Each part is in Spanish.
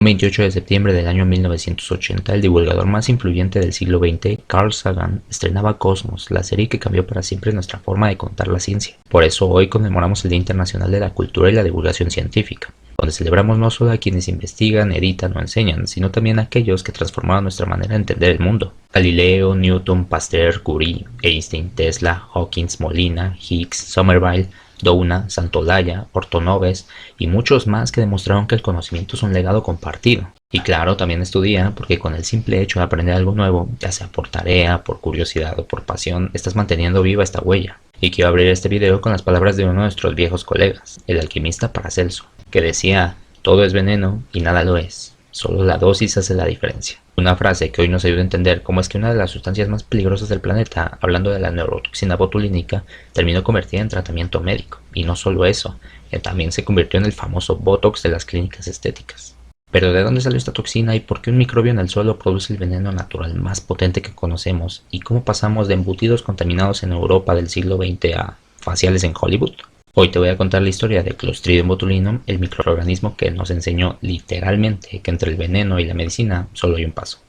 El 28 de septiembre del año 1980, el divulgador más influyente del siglo XX, Carl Sagan, estrenaba Cosmos, la serie que cambió para siempre nuestra forma de contar la ciencia. Por eso hoy conmemoramos el Día Internacional de la Cultura y la Divulgación Científica, donde celebramos no solo a quienes investigan, editan o enseñan, sino también a aquellos que transformaron nuestra manera de entender el mundo. Galileo, Newton, Pasteur, Curie, Einstein, Tesla, Hawkins, Molina, Higgs, Somerville, Doudna, Santolaya, Ortonoves y muchos más que demostraron que el conocimiento es un legado compartido. Y claro, también estudia porque con el simple hecho de aprender algo nuevo, ya sea por tarea, por curiosidad o por pasión, estás manteniendo viva esta huella. Y quiero abrir este video con las palabras de uno de nuestros viejos colegas, el alquimista Paracelso, que decía: todo es veneno y nada lo es, solo la dosis hace la diferencia. Una frase que hoy nos ayuda a entender cómo es que una de las sustancias más peligrosas del planeta, hablando de la neurotoxina botulínica, terminó convertida en tratamiento médico. Y no solo eso, también se convirtió en el famoso Botox de las clínicas estéticas. Pero ¿de dónde salió esta toxina y por qué un microbio en el suelo produce el veneno natural más potente que conocemos? ¿Y cómo pasamos de embutidos contaminados en Europa del siglo XX a faciales en Hollywood? Hoy te voy a contar la historia de Clostridium botulinum, el microorganismo que nos enseñó literalmente que entre el veneno y la medicina solo hay un paso.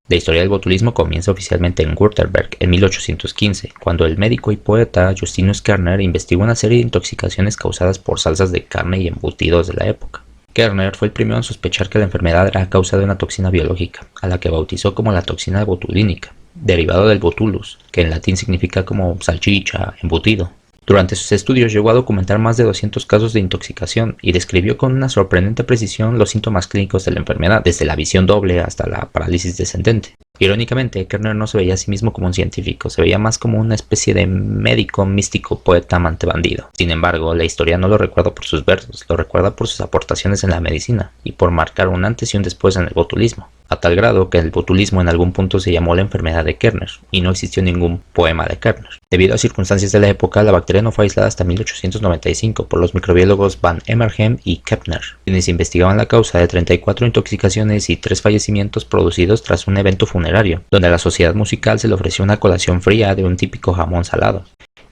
La historia del botulismo comienza oficialmente en Württemberg en 1815, cuando el médico y poeta Justinus Kerner investigó una serie de intoxicaciones causadas por salsas de carne y embutidos de la época. Kerner fue el primero en sospechar que la enfermedad era a causa de una toxina biológica, a la que bautizó como la toxina botulínica, derivado del botulus, que en latín significa como salchicha, embutido. Durante sus estudios llegó a documentar más de 200 casos de intoxicación y describió con una sorprendente precisión los síntomas clínicos de la enfermedad, desde la visión doble hasta la parálisis descendente. Irónicamente, Kerner no se veía a sí mismo como un científico, se veía más como una especie de médico, místico, poeta, amante bandido. Sin embargo, la historia no lo recuerda por sus versos, lo recuerda por sus aportaciones en la medicina y por marcar un antes y un después en el botulismo, a tal grado que el botulismo en algún punto se llamó la enfermedad de Kerner y no existió ningún poema de Kerner. Debido a circunstancias de la época, la bacteria no fue aislada hasta 1895 por los microbiólogos Van Emmerhem y Kepner, quienes investigaban la causa de 34 intoxicaciones y 3 fallecimientos producidos tras un evento funerario, donde a la sociedad musical se le ofreció una colación fría de un típico jamón salado.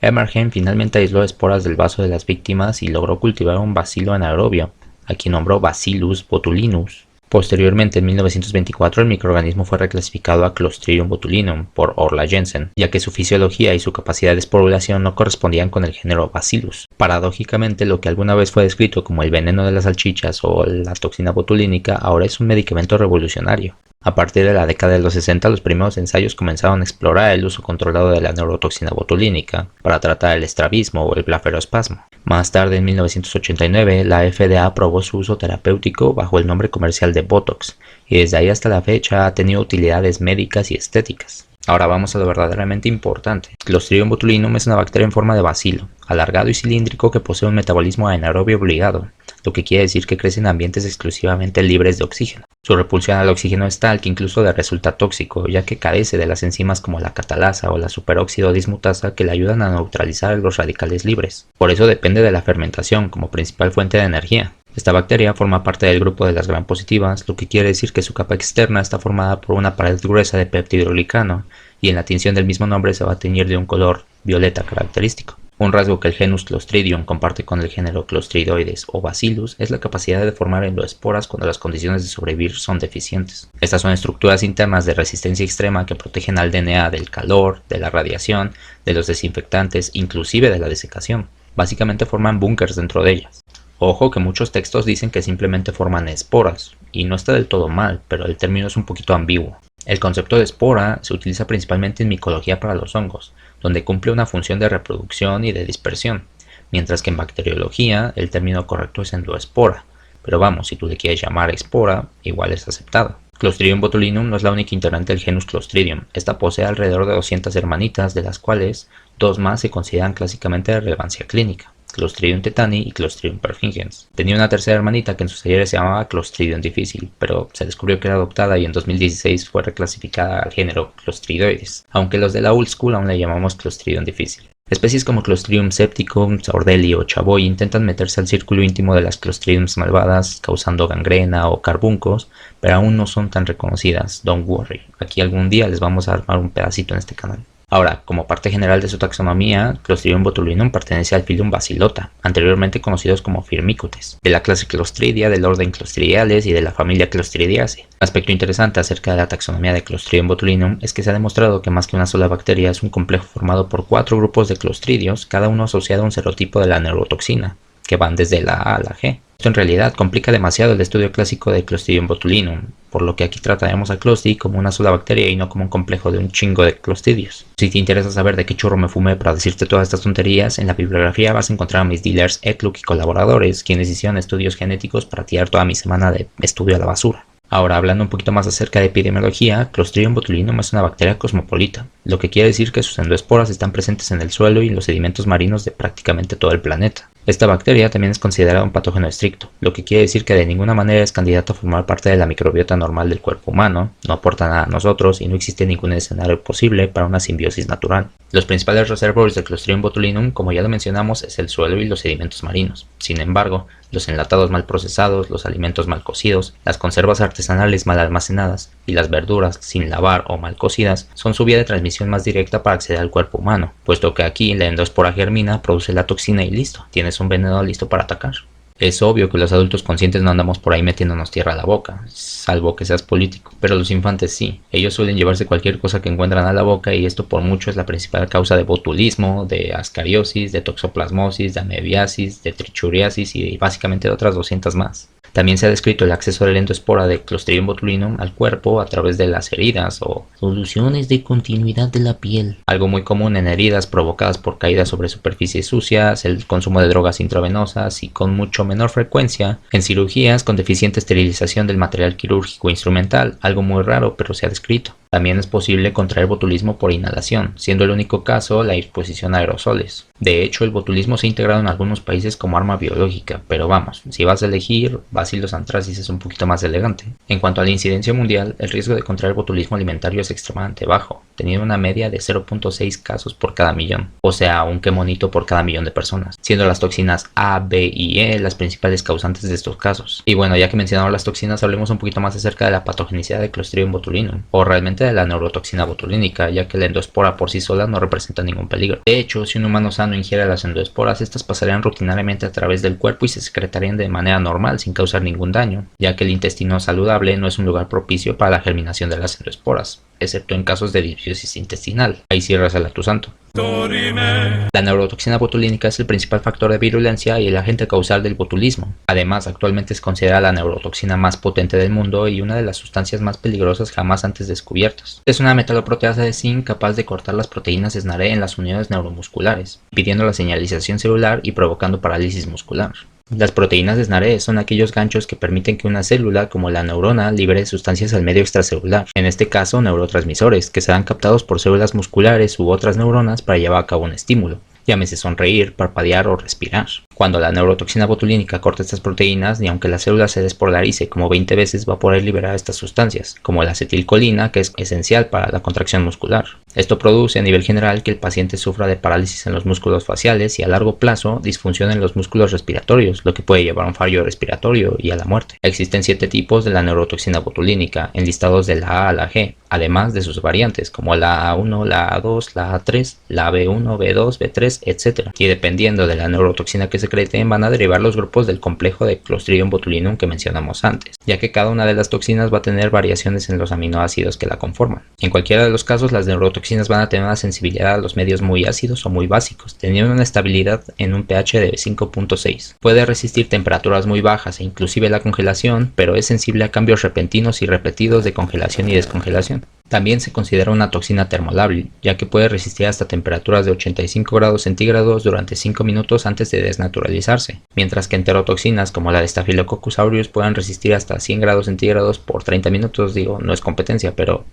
Emmerhem finalmente aisló esporas del vaso de las víctimas y logró cultivar un bacilo anaerobio, a quien nombró Bacillus botulinus. Posteriormente, en 1924, el microorganismo fue reclasificado a Clostridium botulinum por Orla Jensen, ya que su fisiología y su capacidad de esporulación no correspondían con el género Bacillus. Paradójicamente, lo que alguna vez fue descrito como el veneno de las salchichas o la toxina botulínica ahora es un medicamento revolucionario. A partir de la década de los 60, los primeros ensayos comenzaron a explorar el uso controlado de la neurotoxina botulínica para tratar el estrabismo o el blefarospasmo. Más tarde, en 1989, la FDA aprobó su uso terapéutico bajo el nombre comercial de Botox, y desde ahí hasta la fecha ha tenido utilidades médicas y estéticas. Ahora vamos a lo verdaderamente importante. Clostridium botulinum es una bacteria en forma de bacilo, alargado y cilíndrico que posee un metabolismo anaerobio obligado, lo que quiere decir que crece en ambientes exclusivamente libres de oxígeno. Su repulsión al oxígeno es tal que incluso le resulta tóxico, ya que carece de las enzimas como la catalasa o la superóxido dismutasa que le ayudan a neutralizar los radicales libres. Por eso depende de la fermentación como principal fuente de energía. Esta bacteria forma parte del grupo de las gram positivas, lo que quiere decir que su capa externa está formada por una pared gruesa de peptidoglicano y en la tinción del mismo nombre se va a teñir de un color violeta característico. Un rasgo que el genus Clostridium comparte con el género Clostridioides o Bacillus es la capacidad de formar endoesporas cuando las condiciones de sobrevivir son deficientes. Estas son estructuras internas de resistencia extrema que protegen al DNA del calor, de la radiación, de los desinfectantes, inclusive de la desecación. Básicamente forman búnkers dentro de ellas. Ojo que muchos textos dicen que simplemente forman esporas, y no está del todo mal, pero el término es un poquito ambiguo. El concepto de espora se utiliza principalmente en micología para los hongos, donde cumple una función de reproducción y de dispersión, mientras que en bacteriología el término correcto es endoespora, pero vamos, si tú le quieres llamar espora, igual es aceptado. Clostridium botulinum no es la única integrante del genus Clostridium, esta posee alrededor de 200 hermanitas, de las cuales 2 más se consideran clásicamente de relevancia clínica: Clostridium tetani y Clostridium perfringens. Tenía una tercera hermanita que en sus talleres se llamaba Clostridium difficile, pero se descubrió que era adoptada y en 2016 fue reclasificada al género Clostridioides, aunque los de la old school aún le llamamos Clostridium difficile. Especies como Clostridium septicum, Saurdelii o Chavoy intentan meterse al círculo íntimo de las Clostridiums malvadas, causando gangrena o carbuncos, pero aún no son tan reconocidas. Don't worry, aquí algún día les vamos a armar un pedacito en este canal. Ahora, como parte general de su taxonomía, Clostridium botulinum pertenece al filum Bacillota, anteriormente conocidos como Firmicutes, de la clase Clostridia, del orden Clostridiales y de la familia Clostridiaceae. Un aspecto interesante acerca de la taxonomía de Clostridium botulinum es que se ha demostrado que más que una sola bacteria es un complejo formado por 4 grupos de clostridios, cada uno asociado a un serotipo de la neurotoxina, que van desde la A a la G. Esto en realidad complica demasiado el estudio clásico de Clostridium botulinum, por lo que aquí trataremos a Clostri como una sola bacteria y no como un complejo de un chingo de clostridios. Si te interesa saber de qué churro me fumé para decirte todas estas tonterías, en la bibliografía vas a encontrar a mis dealers Eklund y colaboradores, quienes hicieron estudios genéticos para tirar toda mi semana de estudio a la basura. Ahora, hablando un poquito más acerca de epidemiología, Clostridium botulinum es una bacteria cosmopolita, lo que quiere decir que sus endoesporas están presentes en el suelo y en los sedimentos marinos de prácticamente todo el planeta. Esta bacteria también es considerada un patógeno estricto, lo que quiere decir que de ninguna manera es candidato a formar parte de la microbiota normal del cuerpo humano, no aporta nada a nosotros y no existe ningún escenario posible para una simbiosis natural. Los principales reservorios de Clostridium botulinum, como ya lo mencionamos, es el suelo y los sedimentos marinos. Sin embargo, los enlatados mal procesados, los alimentos mal cocidos, las conservas artesanales mal almacenadas y las verduras sin lavar o mal cocidas son su vía de transmisión más directa para acceder al cuerpo humano, puesto que aquí la endoespora germina, produce la toxina y listo, tienes un veneno listo para atacar. Es obvio que los adultos conscientes no andamos por ahí metiéndonos tierra a la boca, salvo que seas político, pero los infantes sí. Ellos suelen llevarse cualquier cosa que encuentran a la boca y esto por mucho es la principal causa de botulismo, de ascariosis, de toxoplasmosis, de amebiasis, de trichuriasis y básicamente de otras 200 más. También se ha descrito el acceso de la endoespora de Clostridium botulinum al cuerpo a través de las heridas o soluciones de continuidad de la piel. Algo muy común en heridas provocadas por caídas sobre superficies sucias, el consumo de drogas intravenosas y con mucho menor frecuencia en cirugías con deficiente esterilización del material quirúrgico instrumental, algo muy raro pero se ha descrito. También es posible contraer botulismo por inhalación, siendo el único caso la exposición a aerosoles. De hecho, el botulismo se ha integrado en algunos países como arma biológica, pero vamos, si vas a elegir, Bacillus anthracis es un poquito más elegante. En cuanto a la incidencia mundial, el riesgo de contraer botulismo alimentario es extremadamente bajo, teniendo una media de 0.6 casos por cada millón, o sea, un quemonito por cada millón de personas, siendo las toxinas A, B y E las principales causantes de estos casos. Y bueno, ya que mencionamos las toxinas, hablemos un poquito más acerca de la patogenicidad de Clostridium botulinum, o realmente de la neurotoxina botulínica, ya que la endoespora por sí sola no representa ningún peligro. De hecho, si un humano sano ingiere las endoesporas, estas pasarían rutinariamente a través del cuerpo y se secretarían de manera normal sin causar ningún daño, ya que el intestino saludable no es un lugar propicio para la germinación de las endoesporas, excepto en casos de disbiosis intestinal. Ahí sí rezala tu santo. La neurotoxina botulínica es el principal factor de virulencia y el agente causal del botulismo. Además, actualmente es considerada la neurotoxina más potente del mundo y una de las sustancias más peligrosas jamás antes descubiertas. Es una metaloproteasa de zinc capaz de cortar las proteínas SNARE en las uniones neuromusculares, impidiendo la señalización celular y provocando parálisis muscular. Las proteínas SNARE son aquellos ganchos que permiten que una célula, como la neurona, libere sustancias al medio extracelular, en este caso neurotransmisores, que serán captados por células musculares u otras neuronas para llevar a cabo un estímulo, llámese sonreír, parpadear o respirar. Cuando la neurotoxina botulínica corta estas proteínas, ni aunque la célula se despolarice como 20 veces, va a poder liberar estas sustancias, como la acetilcolina, que es esencial para la contracción muscular. Esto produce a nivel general que el paciente sufra de parálisis en los músculos faciales y a largo plazo disfunción en los músculos respiratorios, lo que puede llevar a un fallo respiratorio y a la muerte. Existen 7 tipos de la neurotoxina botulínica, enlistados de la A a la G, además de sus variantes, como la A1, la A2, la A3, la B1, B2, B3, etc. Y dependiendo de la neurotoxina que secreten, van a derivar los grupos del complejo de Clostridium botulinum que mencionamos antes, ya que cada una de las toxinas va a tener variaciones en los aminoácidos que la conforman. En cualquiera de los casos, las neurotoxinas van a tener una sensibilidad a los medios muy ácidos o muy básicos, teniendo una estabilidad en un pH de 5.6. Puede resistir temperaturas muy bajas e inclusive la congelación, pero es sensible a cambios repentinos y repetidos de congelación y descongelación. También se considera una toxina termolábil, ya que puede resistir hasta temperaturas de 85 grados centígrados durante 5 minutos antes de desnaturalizarse, mientras que enterotoxinas como la de Staphylococcus aureus pueden resistir hasta 100 grados centígrados por 30 minutos. Digo, no es competencia, pero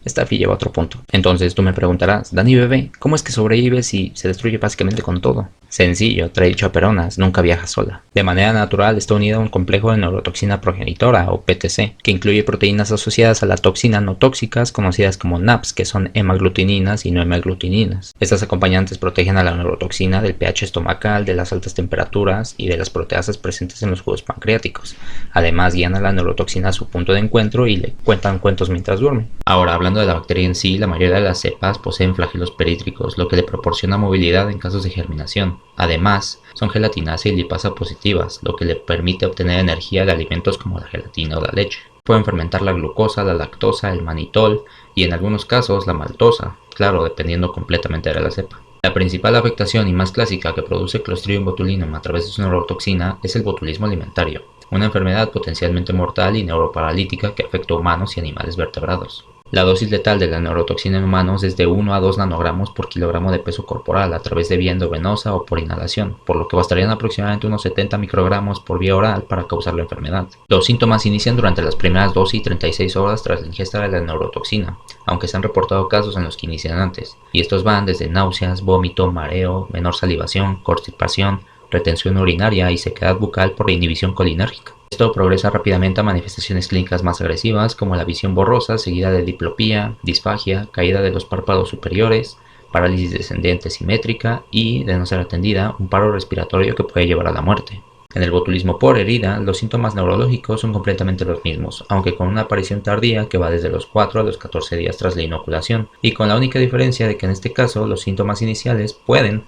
Staphy lleva a otro punto. Entonces tú me preguntarás, Dani bebé, ¿cómo es que sobrevive si se destruye básicamente con todo? Sencillo, trae chaperonas, nunca viaja sola. De manera natural está unida a un complejo de neurotoxina progenitora o PTC, que incluye proteínas asociadas a la toxina no tóxicas conocidas como NAPs, que son hemaglutininas y no hemaglutininas. Estas acompañantes protegen a la neurotoxina del pH estomacal, de las altas temperaturas y de las proteasas presentes en los jugos pancreáticos. Además guían a la neurotoxina a su punto de encuentro y le cuentan cuentos mientras duerme. Ahora, hablando Hablando de la bacteria en sí, la mayoría de las cepas poseen flagelos perítricos, lo que le proporciona movilidad en casos de germinación. Además, son gelatinasa y lipasa positivas, lo que le permite obtener energía de alimentos como la gelatina o la leche. Pueden fermentar la glucosa, la lactosa, el manitol y en algunos casos la maltosa, claro, dependiendo completamente de la cepa. La principal afectación y más clásica que produce Clostridium botulinum a través de su neurotoxina es el botulismo alimentario, una enfermedad potencialmente mortal y neuroparalítica que afecta a humanos y animales vertebrados. La dosis letal de la neurotoxina en humanos es de 1 a 2 nanogramos por kilogramo de peso corporal a través de vía endovenosa o por inhalación, por lo que bastarían aproximadamente unos 70 microgramos por vía oral para causar la enfermedad. Los síntomas inician durante las primeras 12 y 36 horas tras la ingesta de la neurotoxina, aunque se han reportado casos en los que inician antes, y estos van desde náuseas, vómito, mareo, menor salivación, constipación, retención urinaria y sequedad bucal por inhibición colinérgica. Esto progresa rápidamente a manifestaciones clínicas más agresivas como la visión borrosa seguida de diplopía, disfagia, caída de los párpados superiores, parálisis descendente simétrica y, de no ser atendida, un paro respiratorio que puede llevar a la muerte. En el botulismo por herida, los síntomas neurológicos son completamente los mismos, aunque con una aparición tardía que va desde los 4 a los 14 días tras la inoculación, y con la única diferencia de que en este caso los síntomas iniciales pueden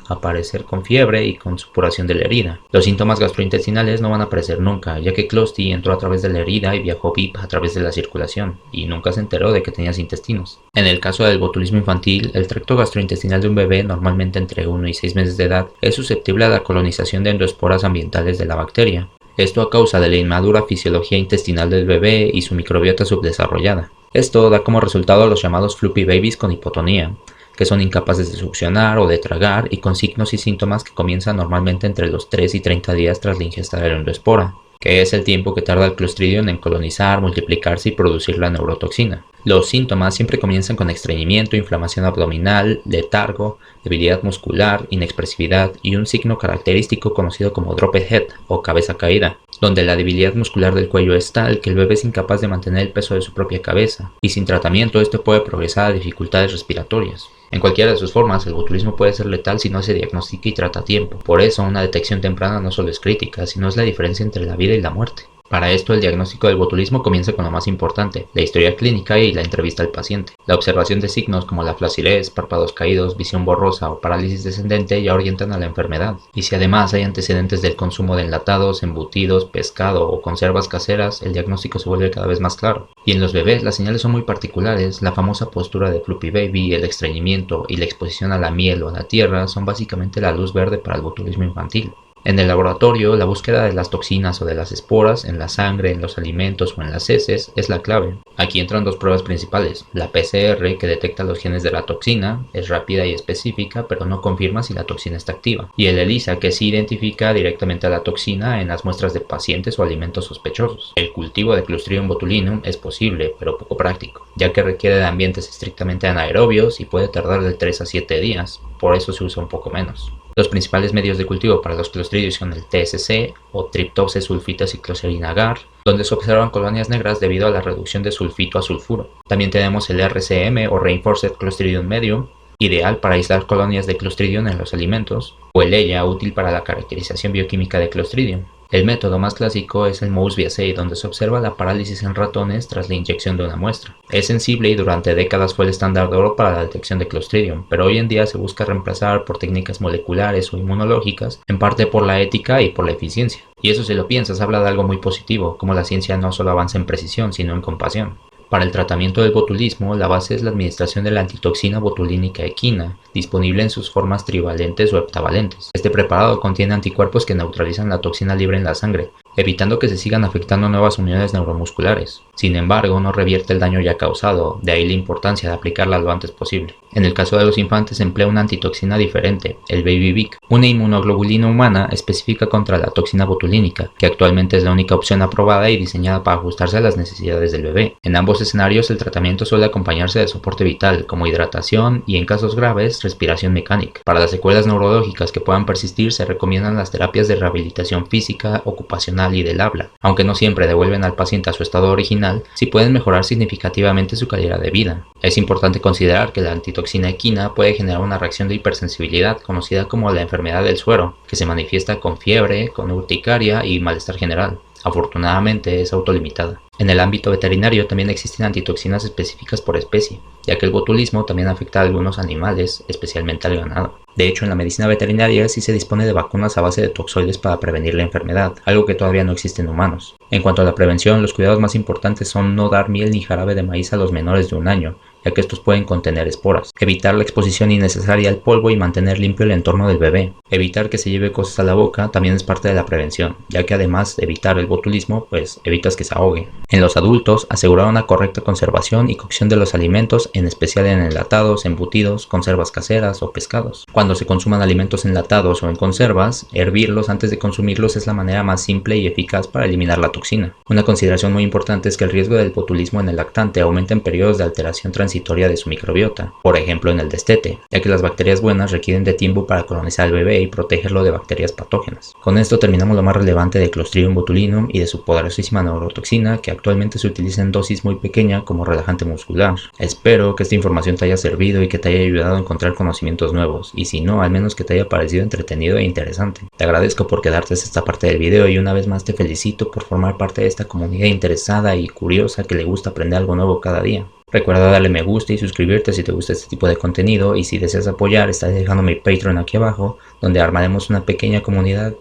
aparecer con fiebre y con supuración de la herida. Los síntomas gastrointestinales no van a aparecer nunca, ya que Closti entró a través de la herida y viajó VIP a través de la circulación, y nunca se enteró de que tenías intestinos. En el caso del botulismo infantil, el tracto gastrointestinal de un bebé, normalmente entre 1 y 6 meses de edad, es susceptible a la colonización de endoesporas ambientales de la bacteria. Esto a causa de la inmadura fisiología intestinal del bebé y su microbiota subdesarrollada. Esto da como resultado los llamados floppy babies con hipotonía, que son incapaces de succionar o de tragar y con signos y síntomas que comienzan normalmente entre los 3 y 30 días tras la ingesta de la endoespora, que es el tiempo que tarda el Clostridium en colonizar, multiplicarse y producir la neurotoxina. Los síntomas siempre comienzan con estreñimiento, inflamación abdominal, letargo, debilidad muscular, inexpresividad y un signo característico conocido como dropped head o cabeza caída, donde la debilidad muscular del cuello es tal que el bebé es incapaz de mantener el peso de su propia cabeza, y sin tratamiento esto puede progresar a dificultades respiratorias. En cualquiera de sus formas, el botulismo puede ser letal si no se diagnostica y trata a tiempo. Por eso, una detección temprana no solo es crítica, sino es la diferencia entre la vida y la muerte. Para esto, el diagnóstico del botulismo comienza con lo más importante, la historia clínica y la entrevista al paciente. La observación de signos como la flacidez, párpados caídos, visión borrosa o parálisis descendente ya orientan a la enfermedad. Y si además hay antecedentes del consumo de enlatados, embutidos, pescado o conservas caseras, el diagnóstico se vuelve cada vez más claro. Y en los bebés las señales son muy particulares, la famosa postura de floppy baby, el estreñimiento y la exposición a la miel o a la tierra son básicamente la luz verde para el botulismo infantil. En el laboratorio, la búsqueda de las toxinas o de las esporas en la sangre, en los alimentos o en las heces es la clave. Aquí entran dos pruebas principales. La PCR, que detecta los genes de la toxina, es rápida y específica, pero no confirma si la toxina está activa. Y el ELISA, que sí identifica directamente a la toxina en las muestras de pacientes o alimentos sospechosos. El cultivo de Clostridium botulinum es posible, pero poco práctico, ya que requiere de ambientes estrictamente anaerobios y puede tardar de 3 a 7 días, por eso se usa un poco menos. Los principales medios de cultivo para los clostridios son el TSC o Triptose sulfito cicloserina agar, donde se observan colonias negras debido a la reducción de sulfito a sulfuro. También tenemos el RCM o Reinforced Clostridium Medium, ideal para aislar colonias de Clostridium en los alimentos, o el ELIA, útil para la caracterización bioquímica de Clostridium. El método más clásico es el Mosby Assay, donde se observa la parálisis en ratones tras la inyección de una muestra. Es sensible y durante décadas fue el estándar de oro para la detección de Clostridium, pero hoy en día se busca reemplazar por técnicas moleculares o inmunológicas, en parte por la ética y por la eficiencia. Y eso, si lo piensas, habla de algo muy positivo, como la ciencia no solo avanza en precisión, sino en compasión. Para el tratamiento del botulismo, la base es la administración de la antitoxina botulínica equina, disponible en sus formas trivalentes o heptavalentes. Este preparado contiene anticuerpos que neutralizan la toxina libre en la sangre, evitando que se sigan afectando nuevas uniones neuromusculares. Sin embargo, no revierte el daño ya causado, de ahí la importancia de aplicarla lo antes posible. En el caso de los infantes se emplea una antitoxina diferente, el Baby Vic, una inmunoglobulina humana específica contra la toxina botulínica, que actualmente es la única opción aprobada y diseñada para ajustarse a las necesidades del bebé. En ambos escenarios el tratamiento suele acompañarse de soporte vital, como hidratación y en casos graves, respiración mecánica. Para las secuelas neurológicas que puedan persistir se recomiendan las terapias de rehabilitación física, ocupacional y del habla. Aunque no siempre devuelven al paciente a su estado original, sí pueden mejorar significativamente su calidad de vida. Es importante considerar que la antitoxina equina puede generar una reacción de hipersensibilidad conocida como la enfermedad del suero, que se manifiesta con fiebre, con urticaria y malestar general. Afortunadamente es autolimitada. En el ámbito veterinario también existen antitoxinas específicas por especie, ya que el botulismo también afecta a algunos animales, especialmente al ganado. De hecho, en la medicina veterinaria sí se dispone de vacunas a base de toxoides para prevenir la enfermedad, algo que todavía no existe en humanos. En cuanto a la prevención, los cuidados más importantes son no dar miel ni jarabe de maíz a los menores de 1 año, ya que estos pueden contener esporas. Evitar la exposición innecesaria al polvo y mantener limpio el entorno del bebé. Evitar que se lleve cosas a la boca también es parte de la prevención, ya que además de evitar el botulismo, pues evitas que se ahogue. En los adultos, asegurar una correcta conservación y cocción de los alimentos, en especial en enlatados, embutidos, conservas caseras o pescados. Cuando se consuman alimentos enlatados o en conservas, hervirlos antes de consumirlos es la manera más simple y eficaz para eliminar la toxina. Una consideración muy importante es que el riesgo del botulismo en el lactante aumenta en periodos de alteración transitoria de su microbiota, por ejemplo en el destete, ya que las bacterias buenas requieren de tiempo para colonizar al bebé y protegerlo de bacterias patógenas. Con esto terminamos lo más relevante de Clostridium botulinum y de su poderosísima neurotoxina, que actualmente se utiliza en dosis muy pequeña como relajante muscular. Espero que esta información te haya servido y que te haya ayudado a encontrar conocimientos nuevos, y si no, al menos que te haya parecido entretenido e interesante. Te agradezco por quedarte hasta esta parte del video y una vez más te felicito por formar parte de esta comunidad interesada y curiosa que le gusta aprender algo nuevo cada día. Recuerda darle me gusta y suscribirte si te gusta este tipo de contenido, y si deseas apoyar, estaré dejando mi Patreon aquí abajo, donde armaremos una pequeña comunidad,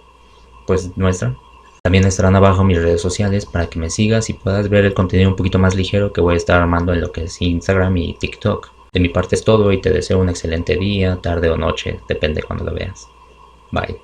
pues nuestra. También estarán abajo mis redes sociales para que me sigas y puedas ver el contenido un poquito más ligero que voy a estar armando en lo que es Instagram y TikTok. De mi parte es todo y te deseo un excelente día, tarde o noche, depende cuando lo veas. Bye.